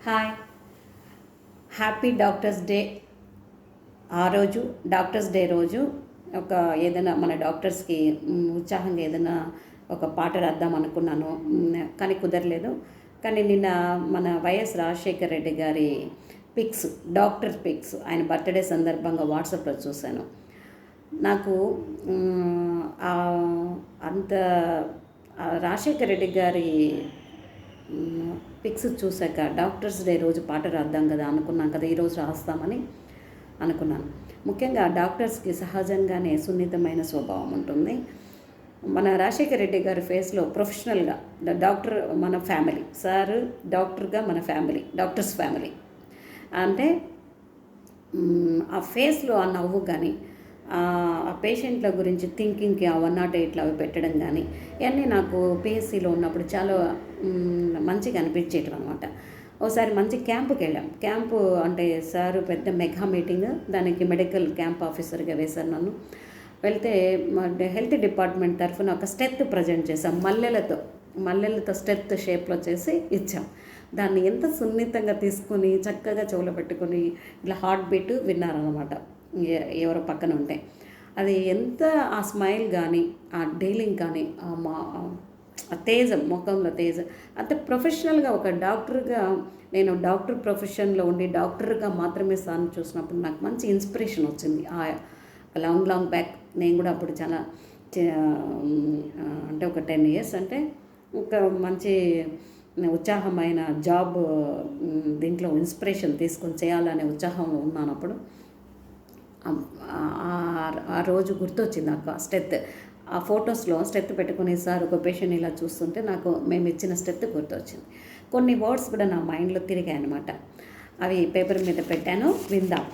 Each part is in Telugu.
Hi, happy doctors day. ఆ రోజు డాక్టర్స్ డే రోజు ఒక ఏదైనా మన డాక్టర్స్కి ఉత్సాహంగా ఏదైనా ఒక పాట రాద్దాం అనుకున్నాను. కానీ కుదరలేదు. కానీ నిన్న మన వైఎస్ రాజశేఖర రెడ్డి గారి పిక్స్, డాక్టర్ పిక్స్ ఆయన బర్త్డే సందర్భంగా వాట్సాప్లో చూశాను. నాకు అంత రాజశేఖర రెడ్డి గారి పిక్స్ చూశాక డాక్టర్స్ డే రోజు పాట రాద్దాం కదా అనుకున్నాం కదా, ఈరోజు రాస్తామని అనుకున్నాను. ముఖ్యంగా డాక్టర్స్కి సహజంగానే సున్నితమైన స్వభావం ఉంటుంది. మన రాజశేఖర రెడ్డి గారి ఫేస్లో ప్రొఫెషనల్గా డాక్టర్ మన ఫ్యామిలీ, సార్ డాక్టర్గా మన ఫ్యామిలీ, డాక్టర్స్ ఫ్యామిలీ అంటే ఆ ఫేస్లో ఆ నవ్వు కానీ, ఆ పేషెంట్ల గురించి థింకింగ్కి ఆ 108 అవి పెట్టడం కానీ ఇవన్నీ నాకు పిఎస్సిలో ఉన్నప్పుడు చాలా మంచిగా అనిపించేటివి అనమాట. ఒకసారి మంచి క్యాంపుకి వెళ్ళాం. క్యాంపు అంటే సారు పెద్ద మెగా మీటింగ్, దానికి మెడికల్ క్యాంప్ ఆఫీసర్గా వేశారు నన్ను. వెళ్తే హెల్త్ డిపార్ట్మెంట్ తరఫున ఒక స్టెత్ ప్రజెంట్ చేసాం. మల్లెలతో స్టెత్ షేప్లో చేసి ఇచ్చాం. దాన్ని ఎంత సున్నితంగా తీసుకుని చక్కగా చెవులో పెట్టుకుని ఇట్లా హార్ట్ బీట్ విన్నారనమాట ఎవరో పక్కన ఉంటే. అది ఎంత ఆ స్మైల్ కానీ, ఆ డీలింగ్ కానీ, ఆ తేజం, ముఖంలో తేజం, అంత ప్రొఫెషనల్గా ఒక డాక్టర్గా, నేను డాక్టర్ ప్రొఫెషన్లో ఉండి డాక్టర్గా మాత్రమే సార్ని చూసినప్పుడు నాకు మంచి ఇన్స్పిరేషన్ వచ్చింది. లాంగ్ బ్యాక్ నేను కూడా అప్పుడు చాలా అంటే ఒక 10 years అంటే ఒక మంచి ఉత్సాహమైన జాబ్, దీంట్లో ఇన్స్పిరేషన్ తీసుకొని చేయాలనే ఉత్సాహంలో ఉన్నాను. అప్పుడు ఆ రోజు గుర్తొచ్చింది నాకు ఆ స్టెత్. ఆ ఫొటోస్లో స్టెత్ పెట్టుకునే సార్ ఒక పేషెంట్ ఇలా చూస్తుంటే నాకు మేము ఇచ్చిన స్టెత్ గుర్తొచ్చింది. కొన్ని వర్డ్స్ కూడా నా మైండ్లో తిరిగాయి అనమాట. అవి పేపర్ మీద పెట్టాను, విందాం.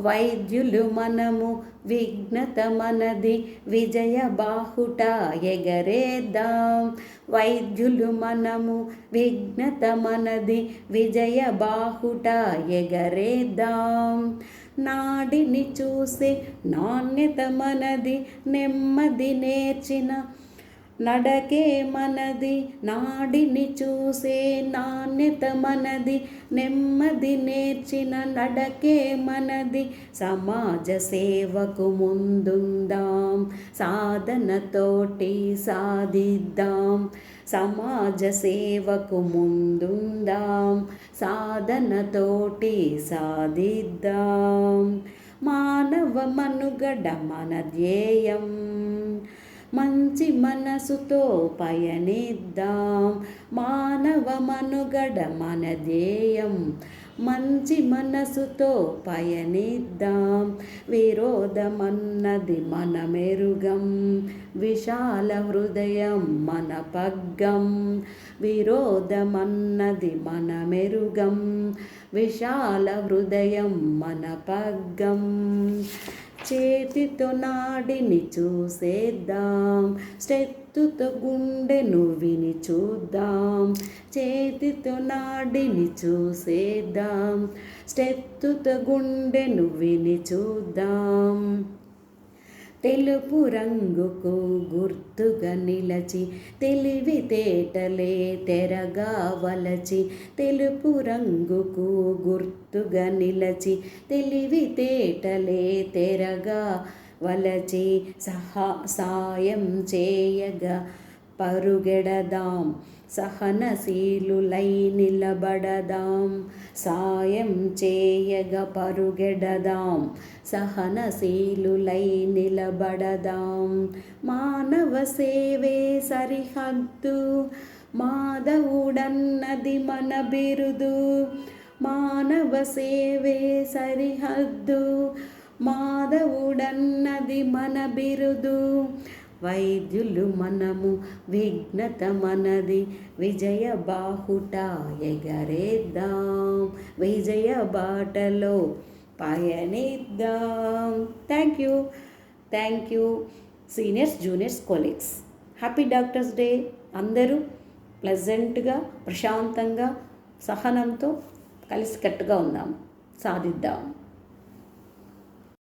వైద్యులు మనము, విఘ్నత మనది, విజయ బాహుట ఎగరేద్దాం. వైద్యులు మనము, విఘ్నత మనది, విజయ బాహుట ఎగరేద్దాం. నాడిని చూసే నాణ్యత మనది, నెమ్మది నేర్చిన నడకే మనది. నాడిని చూసే నాణ్యత మనది, నెమ్మది నేర్చిన నడకే మనది. సమాజ సేవకు ముందుందాం, సాధనతోటి సాధిద్దాం. సమాజ సేవకు ముందుందాం, సాధనతోటి సాధిద్దాం. మానవ మనుగడ మన ధ్యేయం, మంచి మనసుతో పయనిద్దాం. మానవ మనుగడ మన ధ్యేయం, మంచి మనసుతో పయనిద్దాం. విరోధమన్నది మన మెరుగం, విశాల హృదయం మన పగ్గం. విరోధమన్నది మన మెరుగం, విశాల హృదయం మన పగ్గం. చేతితో నాడిని చూసేద్దాం, స్టెత్తుతో గుండెను విని చూద్దాం. చేతితో నాడిని చూసేద్దాం, స్టెత్తుతో గుండెను విని చూద్దాం. తెలుపు రంగుకు గుర్తుగా నిలచి, తెలివితేటలే తెరగా వలచి. తెలుపు రంగుకు గుర్తుగా నిలచి, తెలివితేటలే తెరగా వలచి. సాయం చేయగా పరుగెడదాం, సహనశీలులై నిలబడదాం. సాయం చేయగా పరుగెడదాం, సహనశీలులై నిలబడదాం. మానవ సేవే సరిహద్దు, మాధవుడన్నది మన బిరుదు. మానవ సేవే సరిహద్దు, మాధవుడన్నది మన బిరుదు. వైద్యులు మనము, విఘ్నత మనది, విజయ బాహుట ఎగరేద్దాం. విజయ బాటలో పయనిద్దాం. Thank you seniors, juniors, colleagues. Happy doctors day. అందరూ ప్లెజెంట్గా, ప్రశాంతంగా, సహనంతో కలిసికట్టుగా ఉందాం, సాధిద్దాం.